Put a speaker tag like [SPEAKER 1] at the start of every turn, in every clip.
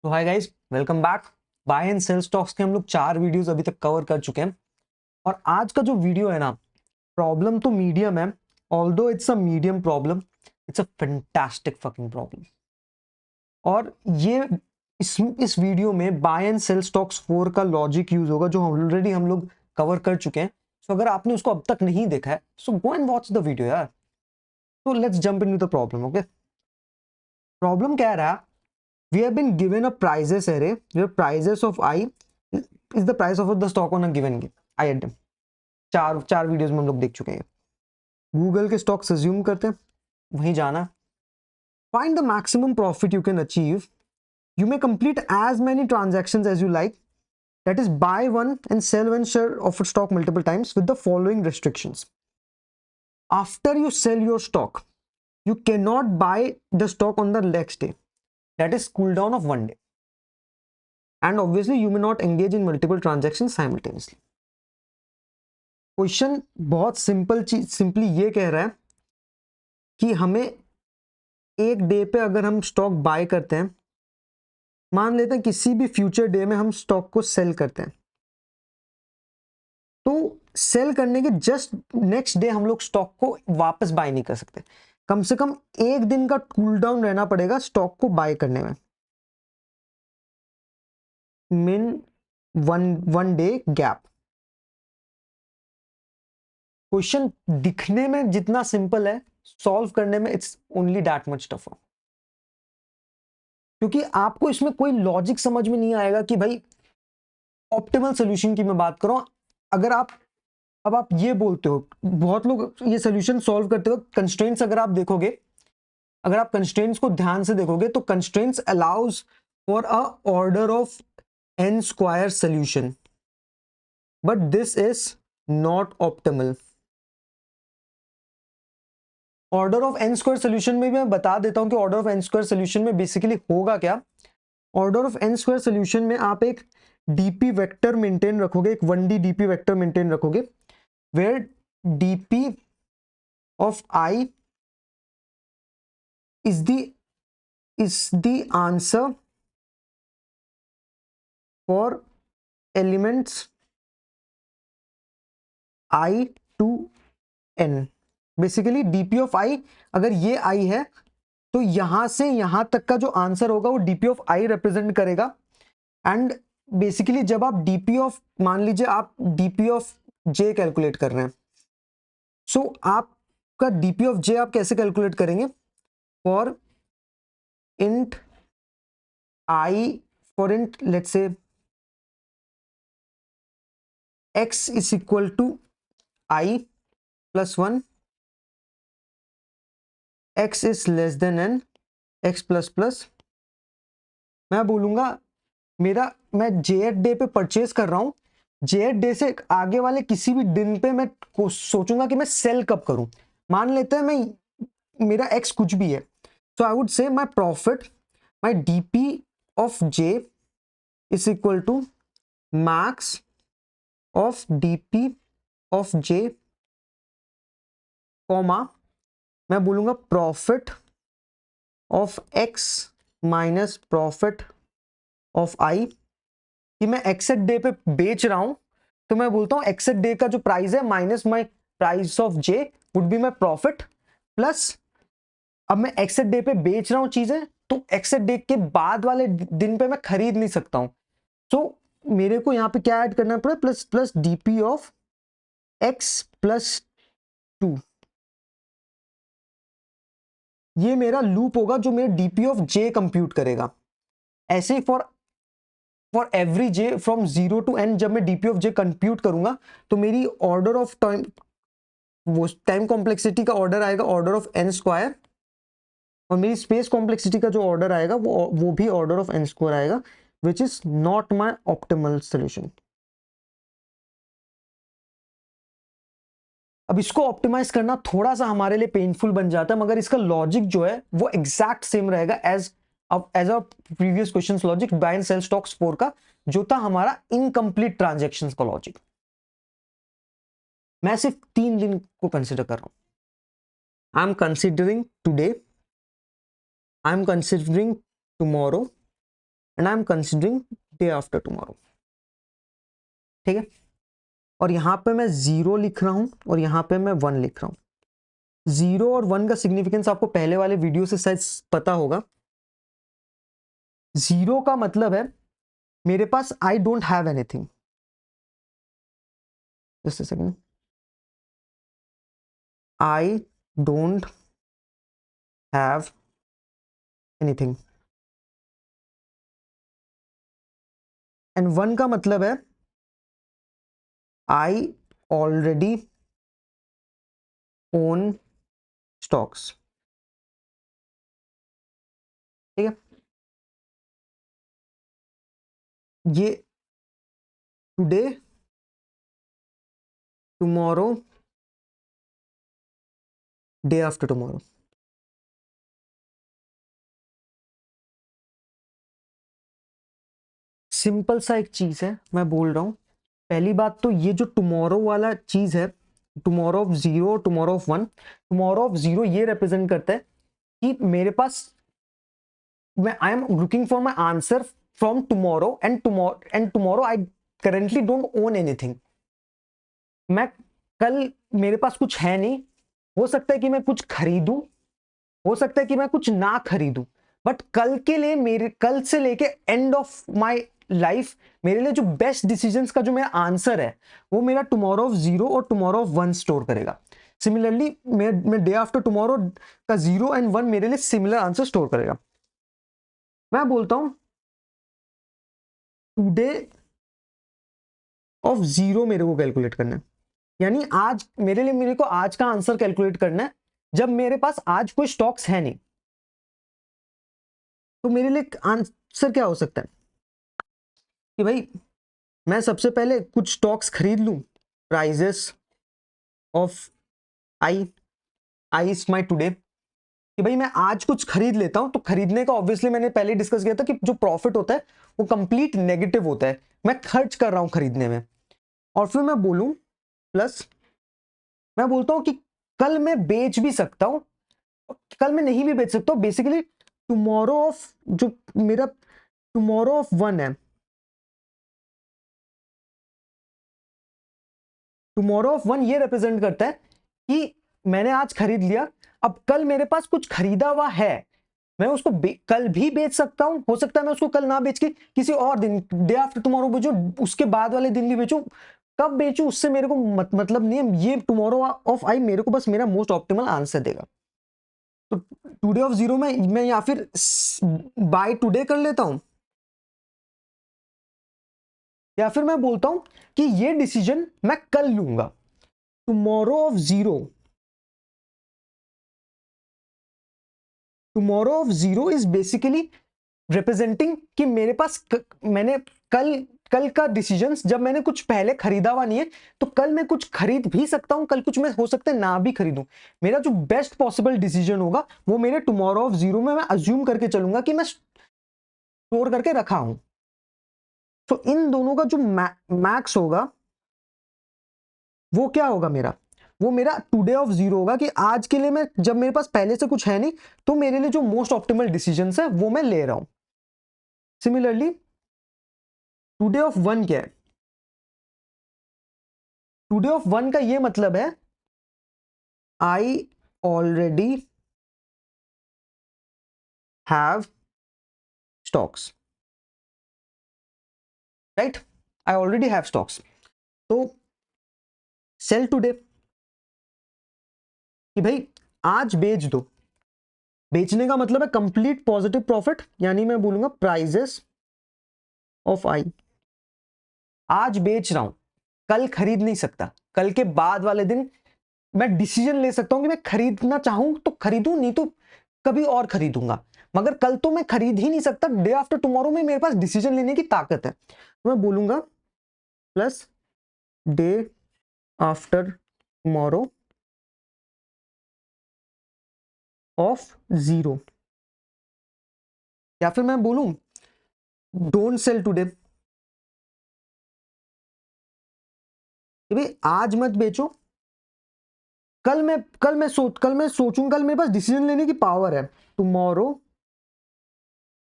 [SPEAKER 1] तो hi guys, welcome back. Buy and sell stocks के हम लोग 4 वीडियोस अभी तक कवर कर चुके हैं और आज का जो वीडियो है ना, प्रॉब्लम तो मीडियम है। Although it's a medium problem, it's a fantastic fucking problem. और ये इस वीडियो में बाय एंड सेल स्टॉक्स 4 का लॉजिक यूज होगा, जो ऑलरेडी हम लोग कवर कर चुके हैं। सो अगर आपने उसको अब तक नहीं देखा है, so go and watch the video यार। तो let's jump into the problem. Okay, problem कह रहा है, we have been given a prices array where prices of I is the price of the stock on a given item। चार चार videos में हम लोग देख चुके हैं। गूगल के स्टॉक्स अज्यूम करते हैं, वहीं जाना। Find the maximum profit you can achieve. You may complete as many transactions as you like, that is buy one and sell one share of a stock multiple times with the following restrictions. After you sell your stock, you cannot buy the stock on the next day, that is cool down of 1 day, and obviously you may not engage in multiple transactions simultaneously। Question बहुत simply ये कह रहा है कि हमें एक day पे अगर हम स्टॉक बाय करते हैं, मान लेते हैं किसी भी फ्यूचर डे में हम स्टॉक को सेल करते हैं, तो सेल करने के जस्ट नेक्स्ट डे हम लोग स्टॉक को वापस बाय नहीं कर सकते। कम से कम एक दिन का कूल डाउन रहना पड़ेगा स्टॉक को बाय करने में, मिन वन डे गैप। क्वेश्चन दिखने में जितना सिंपल है, सॉल्व करने में it's only that much tougher, क्योंकि आपको इसमें कोई लॉजिक समझ में नहीं आएगा कि भाई ऑप्टिमल सोल्यूशन की मैं बात करूं। अगर आप ये बोलते हो, बहुत लोग ये सोल्यूशन सॉल्व करते हो कंस्ट्रेंट्स, अगर आप देखोगे, अगर आप कंस्ट्रेंट्स को ध्यान से देखोगे तो constraints allows for a order of n square solution, but this is not optimal. Order of n square solution में भी मैं बता देता हूं कि order of n square solution में बेसिकली होगा क्या। Order of n square solution में आप एक डीपी वेक्टर मेंटेन रखोगे, एक 1D डीपी वेक्टर मेंटेन रखोगे, where DP of i is the answer for elements i to n। Basically DP of i, अगर ये i है तो यहां से यहां तक का जो आंसर होगा वो डीपी ऑफ i रिप्रेजेंट करेगा। एंड बेसिकली जब आप डीपी ऑफ, मान लीजिए आप डीपी ऑफ j कैलकुलेट कर रहे हैं, सो आपका डीपी ऑफ j आप कैसे कैलकुलेट करेंगे? For int i, for int let's say x is equal to i plus 1, x is less than n, x plus plus, मैं बोलूंगा मैं जेएट डे पे परचेज कर रहा हूं, जेएट डे से आगे वाले किसी भी दिन पे मैं सोचूंगा कि मैं सेल कब करूं। मान लेते हैं मैं, मेरा एक्स कुछ भी है, so I would say my profit, my DP of j is equal to max of DP of j, comma मैं बोलूंगा profit of x minus profit of i, कि मैं एक्सेट डे पे बेच रहा हूं तो मैं बोलता हूं एक्सेट डे का जो प्राइस है minus my price of J would be my profit, plus अब मैं एक्सेट डे पे बेच रहा हूं चीजें, तो एक्सेट डे के बाद वाले दिन पे मैं खरीद नहीं सकता हूं। सो मेरे को यहां पे क्या ऐड करना पड़ेगा? Plus plus DP of x plus 2। ये मेरा लूप होगा जो मेरा डीपी ऑफ जे कंप्यूट करेगा। ऐसे ही for every j from 0 to n, जब मैं डीपी ऑफ जे कंप्यूट करूंगा तो मेरी ऑर्डर ऑफ टाइम, वो टाइम कॉम्प्लेक्सिटी का ऑर्डर आएगा ऑर्डर ऑफ n स्क्वायर, और मेरी स्पेस कॉम्प्लेक्सिटी का जो ऑर्डर आएगा वो भी ऑर्डर ऑफ n स्क्वायर आएगा, which is not my optimal solution. अब इसको ऑप्टिमाइज करना थोड़ा सा हमारे लिए पेनफुल बन जाता है, मगर इसका लॉजिक जो है वो एग्जैक्ट सेम रहेगा as a previous question logic, buy and sell stocks 4 का, जो था हमारा इनकम्प्लीट ट्रांजेक्शन का लॉजिक। मैं सिर्फ 3 दिन को कंसिडर कर रहा हूं। I am considering today, I am considering tomorrow, and I am considering day after tomorrow, ठीक है। और यहां पे मैं 0 लिख रहा हूं और यहां पे मैं 1 लिख रहा हूं। 0 और 1 का सिग्निफिकेंस आपको पहले वाले वीडियो से शायद पता होगा। 0 का मतलब है मेरे पास I don't have anything, just a second, I don't have anything. And 1 का मतलब है आई ऑलरेडी ओन स्टॉक्स, ठीक है। ये today, tomorrow, day after tomorrow. Simple सा एक चीज है, मैं बोल रहा हूं। पहली बात तो ये जो टुमारो वाला चीज है, tomorrow of 0, tomorrow of 1, tomorrow of 0 ये रिप्रेजेंट करता है कि मेरे पास, मैं I am looking for my answer from tomorrow, and tomorrow I currently don't own anything. मैं कल, मेरे पास कुछ है नहीं, हो सकता है कि मैं कुछ खरीदूं, हो सकता है कि मैं कुछ ना खरीदूं, बट कल के लिए, मेरे कल से लेके एंड ऑफ माय लाइफ, मेरे लिए जो बेस्ट डिसीजंस का जो मेरा आंसर है, वो मेरा टुमारो ऑफ 0 और टुमारो ऑफ 1 स्टोर करेगा। सिमिलरली मैं डे आफ्टर टुमारो का 0 एंड 1 मेरे लिए सिमिलर आंसर स्टोर करेगा। मैं बोलता हूं टुडे ऑफ 0 मेरे को कैलकुलेट करना है, यानी आज मेरे लिए, मेरे को आज का आंसर कैलकुलेट करना है। जब मेरे पास आज कोई स्टॉक्स है नहीं, तो मेरे लिए आंसर क्या हो सकता है कि भाई मैं सबसे पहले कुछ स्टॉक्स खरीद लूं, prices of i, i is my today, कि भाई मैं आज कुछ खरीद लेता हूं। तो खरीदने का ऑब्वियसली मैंने पहले डिस्कस किया था कि जो प्रॉफिट होता है वो कंप्लीट नेगेटिव होता है, मैं खर्च कर रहा हूं खरीदने में। और फिर मैं बोलूं प्लस, मैं बोलता हूं कि कल मैं बेच भी सकता हूं, कल मैं नहीं भी बेच सकता हूं। बेसिकली टुमारो ऑफ, जो मेरा टुमारो ऑफ 1 है, टुमारो ऑफ 1 ये रिप्रेजेंट करता है कि मैंने आज खरीद लिया, अब कल मेरे पास कुछ खरीदा हुआ है, मैं उसको कल भी बेच सकता हूं, हो सकता है मैं उसको कल ना बेच के किसी और दिन, डे आफ्टर टुमारो बेचूं, उसके बाद वाले दिन भी बेचूं, कब बेचूं उससे मेरे को मतलब नहीं है। ये टुमारो ऑफ आई मेरे को बस मेरा मोस्ट ऑप्टिमल आंसर देगा। तो टुडे ऑफ 0 में मैं या फिर बाय टुडे कर लेता हूं, या फिर मैं बोलता हूं कि ये डिसीजन मैं कल लूंगा। Tomorrow of 0, tomorrow of 0 is basically representing कि मेरे पास मैंने कल, कल का डिसीजन, जब मैंने कुछ पहले खरीदा हुआ नहीं है, तो कल मैं कुछ खरीद भी सकता हूं, कल कुछ मैं हो सकता है ना भी खरीदूं। मेरा जो बेस्ट पॉसिबल डिसीजन होगा वो मेरे टुमारो ऑफ 0 में मैं अज्यूम करके चलूंगा कि मैं स्टोर करके रखा हूं। तो इन दोनों का जो मैक्स होगा वो क्या होगा मेरा, वो मेरा टुडे ऑफ 0 होगा कि आज के लिए मैं, जब मेरे पास पहले से कुछ है नहीं, तो मेरे लिए जो मोस्ट ऑप्टिमल डिसीजन है वो मैं ले रहा हूं। सिमिलरली टुडे ऑफ 1 क्या है, टुडे ऑफ 1 का ये मतलब है I already have stocks, right, I already have stocks. तो सेल टुडे, कि भाई आज बेच दो, बेचने का मतलब है कंप्लीट पॉजिटिव प्रॉफिट, यानी मैं बोलूंगा प्राइजेस ऑफ आई, आज बेच रहा हूं, कल खरीद नहीं सकता, कल के बाद वाले दिन मैं डिसीजन ले सकता हूं कि मैं खरीदना चाहूं तो खरीदूं, नहीं तो कभी और खरीदूंगा, मगर कल तो मैं खरीद ही नहीं सकता। डे आफ्टर टुमारो में मेरे पास डिसीजन लेने की ताकत है, तो मैं बोलूंगा plus day after tomorrow of 0, या फिर मैं बोलूं डोंट सेल टुडे, कि भाई आज मत बेचो, कल मैं सोचूं, कल मेरे पास डिसीजन लेने की पावर है। टुमारो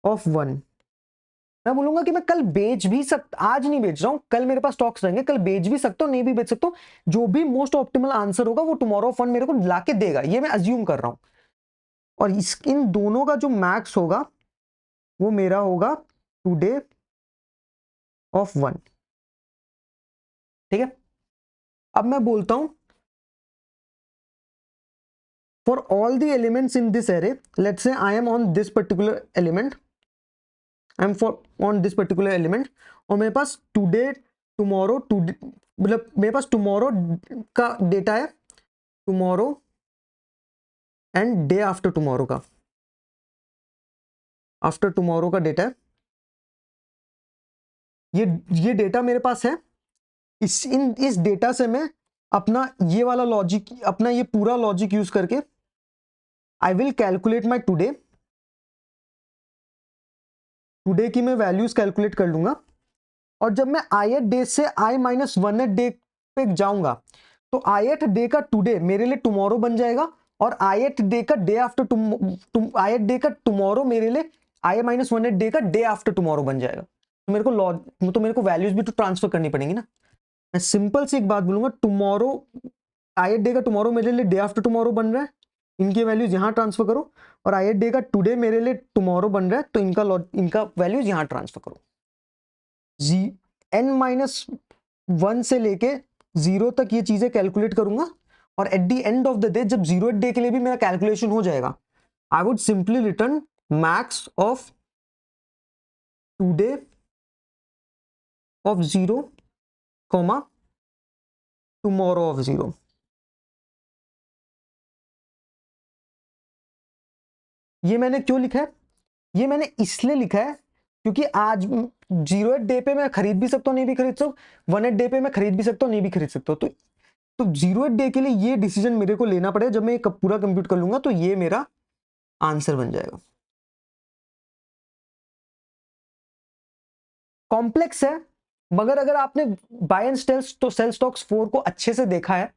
[SPEAKER 1] ऑफ 1, मैं बोलूंगा कि मैं कल बेच भी सकता, आज नहीं बेच रहा हूं, कल मेरे पास स्टॉक्स रहेंगे, कल बेच भी सकता हूं, नहीं भी बेच सकता हूं, जो भी मोस्ट ऑप्टिमल आंसर होगा वो टुमारो फंड मेरे को लाके देगा, ये मैं अज्यूम कर रहा हूं। और इन दोनों का जो मैक्स होगा वो मेरा होगा टुडे ऑफ 1। ठीक है, अब मैं बोलता हूं for all the elements in this array, let's say I am on this particular element, I am for on this particular element, और मेरे पास टुडे, टुमारो, टुडे मतलब मेरे पास टुमारो का डेटा है, tomorrow and day after tomorrow का, after tomorrow का data है। ये डेटा मेरे पास है। इस डेटा से मैं अपना ये वाला लॉजिक, अपना ये पूरा लॉजिक यूज करके I will calculate my today, today की मैं वैल्यूज कैलकुलेट कर लूंगा। और जब मैं ith डे से i-1th डे पे जाऊंगा तो ith डे का टुडे मेरे लिए टुमारो बन जाएगा, और ith डे का डे आफ्टर ith डे का टुमारो मेरे लिए i-1th डे का डे आफ्टर टुमारो बन जाएगा। तो मेरे को वैल्यूज भी तो ट्रांसफर करनी पड़ेंगी ना। मैं सिंपल सी एक बात बोलूंगा, टुमारो ith डे का टुमारो मेरे लिए डे आफ्टर टुमारो बन रहा है, इनकी वैल्यूज यहां ट्रांसफर करो, और ith डे का टुडे मेरे लिए टुमारो बन रहा है, तो इनका वैल्यूज यहां ट्रांसफर करो। n-1 से लेके 0 तक ये चीजें कैलकुलेट करूंगा, और at the end of the day जब 0th डे के लिए भी मेरा कैलकुलेशन हो जाएगा, I would simply return max of today of 0, comma tomorrow of 0। ये मैंने क्यों लिखा है? ये मैंने इसलिए लिखा है क्योंकि आज 0th डे पे मैं खरीद भी सकता हूँ, नहीं भी खरीद सकता, 1th डे पे मैं खरीद भी सकता हूँ, नहीं भी खरीद सकता हूँ। तो 0th डे के लिए ये डिसीजन मेरे को लेना पड़ेगा। जब मैं पूरा कंप्यूट कर लूंगा तो ये मेरा आंसर बन जाएगा। कॉम्प्लेक्स है, मगर अगर आपने बाय एंड सेल स्टॉक्स 4 को अच्छे से देखा है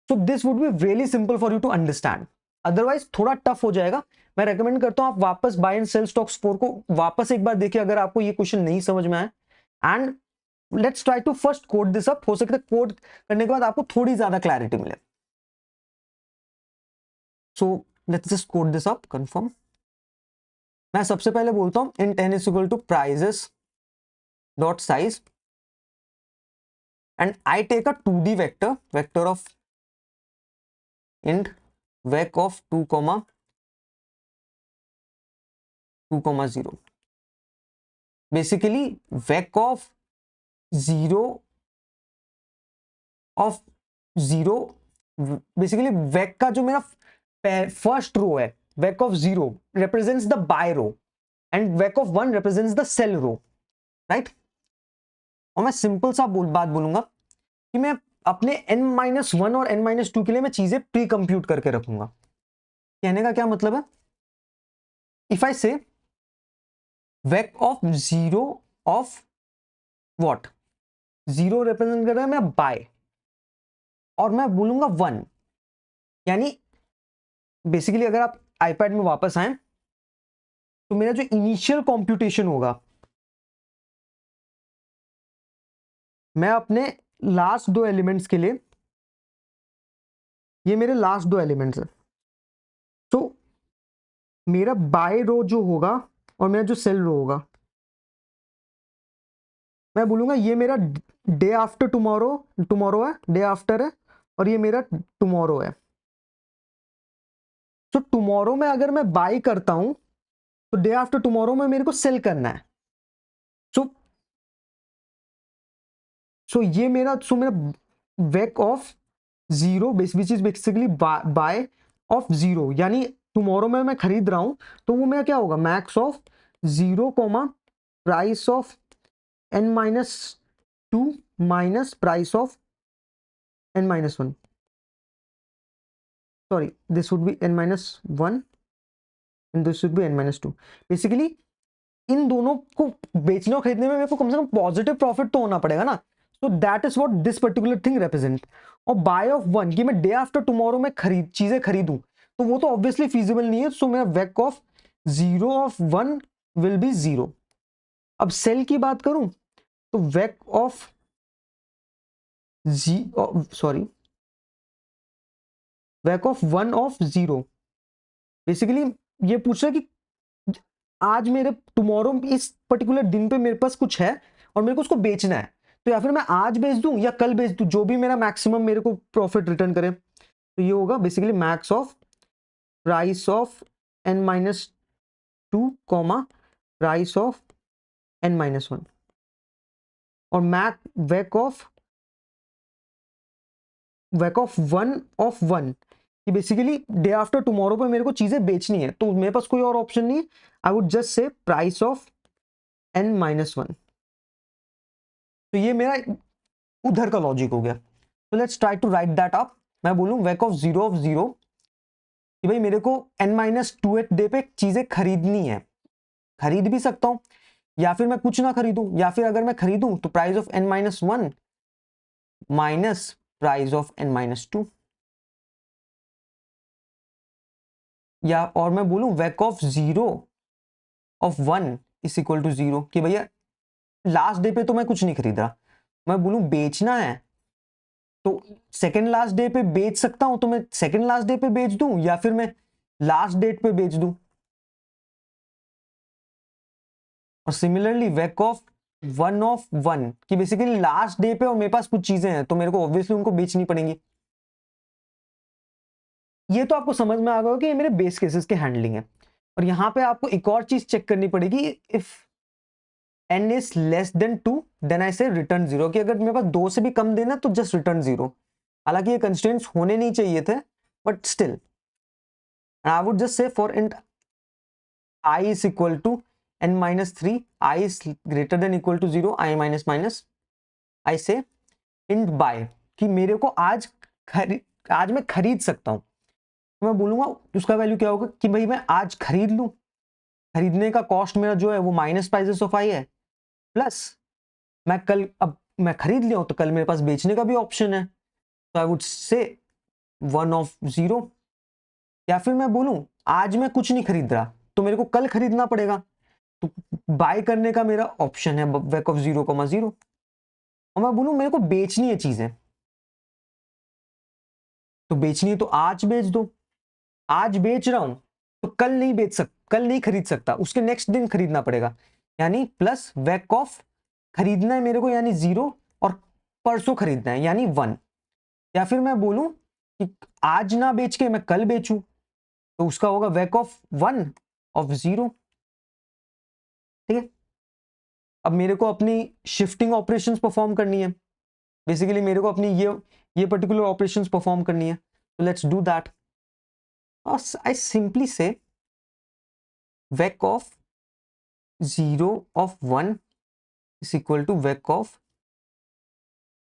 [SPEAKER 1] तो this would be really simple for you to understand. Otherwise थोड़ा टफ हो जाएगा। मैं रेकमेंड करता हूं आप वापस बाय एंड सेल स्टॉक्स 4 को वापस एक बार देखिए अगर आपको ये क्वेश्चन नहीं समझ में आए, and let's try to first code this up. हो सकता है कोड करने के बाद आपको थोड़ी ज्यादा क्लैरिटी मिले। So let's just code this up, confirm. मैं सबसे पहले बोलता हूं int n is equal to prices dot size, and I take a 2D vector of int vec of 2 comma 0। Basically vec of 0 basically vec का जो मेरा first row है, vec of 0 represents the buy row and vec of 1 represents the sell row, right. और मैं simple सा बात बोलूंगा कि मैं अपने n-1 और n-2 के लिए मैं चीजें प्री कंप्यूट करके रखूंगा। कहने का क्या मतलब है? इफ आई से vec of 0 of what, 0 represent कर रहा है मैं बाय, और मैं बोलूंगा 1, यानी बेसिकली अगर आप आईपैड में वापस आए तो मेरा जो इनिशियल कंप्यूटेशन होगा, मैं अपने लास्ट 2 एलिमेंट्स के लिए, ये मेरे लास्ट 2 एलिमेंट्स है, तो मेरा बाय रो जो होगा और मेरा जो सेल रो होगा, मैं बोलूंगा ये मेरा डे आफ्टर टुमारो है, डे आफ्टर है, और ये मेरा टुमारो है। तो टुमारो में अगर मैं बाय करता हूं तो डे आफ्टर टुमारो में मेरे को सेल करना है। सो मेरा वेक of 0 which is basically bye of 0, यानी टुमारो में मैं खरीद रहा हूं तो वो मेरा क्या होगा, max of 0 comma price of n-2 minus price of n-1। Sorry, this would be n-1 and this would be n-2। Basically इन दोनों को बेचने और खरीदने में मेरे को कम से कम पॉजिटिव प्रॉफिट तो होना पड़ेगा ना। So that is what this particular thing represent. और बाय ऑफ 1 कि मैं डे आफ्टर टुमारो में चीजें खरीदूं तो वो तो ऑब्वियसली फीजिबल नहीं है। सो मेरा वेक ऑफ 0 ऑफ 1 विल बी 0। अब सेल की बात करूं तो wake of wake of 1 of 0, basically ये पूछ रहा है कि आज मेरे टुमारो इस पर्टिकुलर दिन पे मेरे पास कुछ है और मेरे को उसको बेचना है, तो या फिर मैं आज बेच दूं या कल बेच दूं, जो भी मेरा मैक्सिमम मेरे को प्रॉफिट रिटर्न करे। तो ये होगा basically max of price of n-2 comma price of n-1 और मैक वैक ऑफ 1 ऑफ 1 कि बेसिकली डे आफ्टर टुमारो पे मेरे को चीजें बेचनी है, तो मेरे पास कोई और ऑप्शन नहीं है, I would just say price of n-1। तो ये मेरा उधर का लॉजिक हो गया। तो let's try to write that up. मैं बोलूं वेक ऑफ 0 कि भाई मेरे को n-2th डे पे चीजें खरीदनी है, खरीद भी सकता हूं या फिर मैं कुछ ना खरीदूं, या फिर अगर मैं खरीदूं तो price of n-1 minus price of n-2, या और मैं बोलूं vec of 0 of 1 is equal to 0 कि भैया लास्ट डे पे तो मैं कुछ नहीं खरीद रहा, मैं बोलूं बेचना है तो सेकेंड लास्ट डे पे बेच सकता हूं, तो मैं सेकेंड लास्ट डे पे बेच दूं या फिर मैं लास्ट डेट पे बेच दूं। और सिमिलरली वेक ऑफ 1 ऑफ 1 कि बेसिकली लास्ट डे पे और मेरे पास कुछ चीजें हैं तो मेरे को ऑब्वियसली उनको बेचनी पड़ेंगी। ये तो आपको समझ में आ गया होगा कि ये मेरे बेस केसेस के हैंडलिंग है। और यहां पे आपको एक और चीज चेक करनी पड़ेगी, if n is less than 2 then I say return 0, कि अगर मेरे पास 2 से भी कम देना तो जस्ट रिटर्न 0। हालांकि ये कंस्ट्रेंट्स होने नहीं चाहिए थे, but still I would just say for int I is equal to n-3, I is greater than equal to 0, I minus minus, I say int buy कि मेरे को आज मैं खरीद सकता हूं, तो मैं बोलूंगा उसका वैल्यू क्या होगा कि भाई मैं आज खरीद लूं, खरीदने का कॉस्ट मेरा जो है वो माइनस प्राइसेस ऑफ आई है, प्लस मैं कल, अब मैं खरीद लिया हूं तो कल मेरे पास बेचने का भी ऑप्शन है, तो आई वुड से 1 ऑफ 0। या फिर मैं बोलूं आज मैं कुछ नहीं खरीद रहा तो मेरे को कल खरीदना पड़ेगा, तो बाय करने का मेरा ऑप्शन है वेक ऑफ 0,0। और मैं बोलूं मेरे को बेचनी है चीजें, तो बेचनी है तो आज बेच दो, आज बेच रहा हूं तो कल नहीं खरीद सकता, उसके नेक्स्ट दिन खरीदना पड़ेगा, यानी प्लस वेक ऑफ खरीदना है मेरे को यानी 0 और परसों खरीदना है यानी 1। या फिर मैं बोलूं कि आज ना बेच के मैं कल बेचूं, तो उसका होगा वेक ऑफ 1 ऑफ 0। ठीक है, अब मेरे को अपनी शिफ्टिंग ऑपरेशंस परफॉर्म करनी है, बेसिकली मेरे को अपनी ये पर्टिकुलर ऑपरेशंस परफॉर्म करनी है, तो let's do that. I simply say vec of 0 of 1 is equal to vec of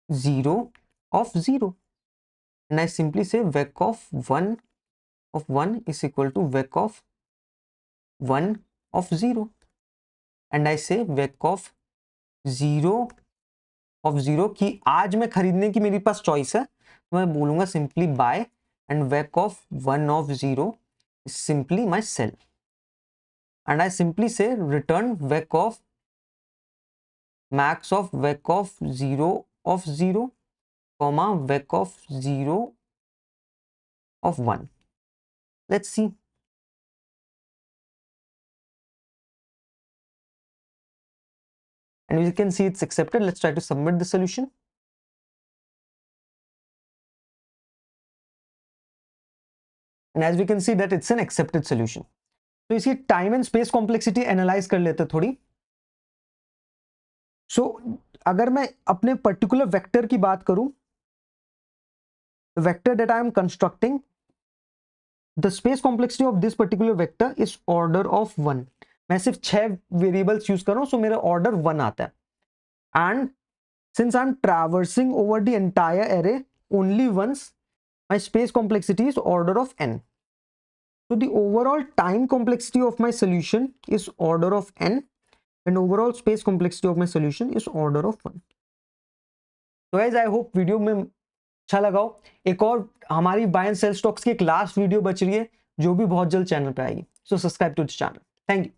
[SPEAKER 1] 0 of 0, and I simply say vec of 1 of 1 is equal to vec of 1 of 0, and I say vec of 0 of 0 कि आज मैं खरीदने की मेरे पास choice है, तो मैं बोलूंगा simply buy, and vec of 1 of 0 is simply my sell, and I simply say return vec of max of vec of 0 of 0 comma vec of 0 of 1. Let's see. And we can see it's accepted. Let's try to submit the solution. And as we can see that it's an accepted solution. तो इसकी time and space complexity analyse कर लेते थोड़ी। सो अगर मैं अपने particular vector की बात करूं, vector that I am constructing, the space complexity of this particular vector is order of 1। मैं सिर्फ 6 वेरिएबल्स यूज कर रहा हूं, सो मेरा ऑर्डर 1 आता है, and since I am traversing over the entire array only once, my space complexity is order of n. So the overall time complexity of my solution is order of n, and overall space complexity of my solution is order of 1. So guys, I hope video में अच्छा लगा हो। एक और हमारी bye and sell stocks की एक last video बच रही है जो भी बहुत जल्द चैनल पे आएगी, so subscribe to this channel. Thank you.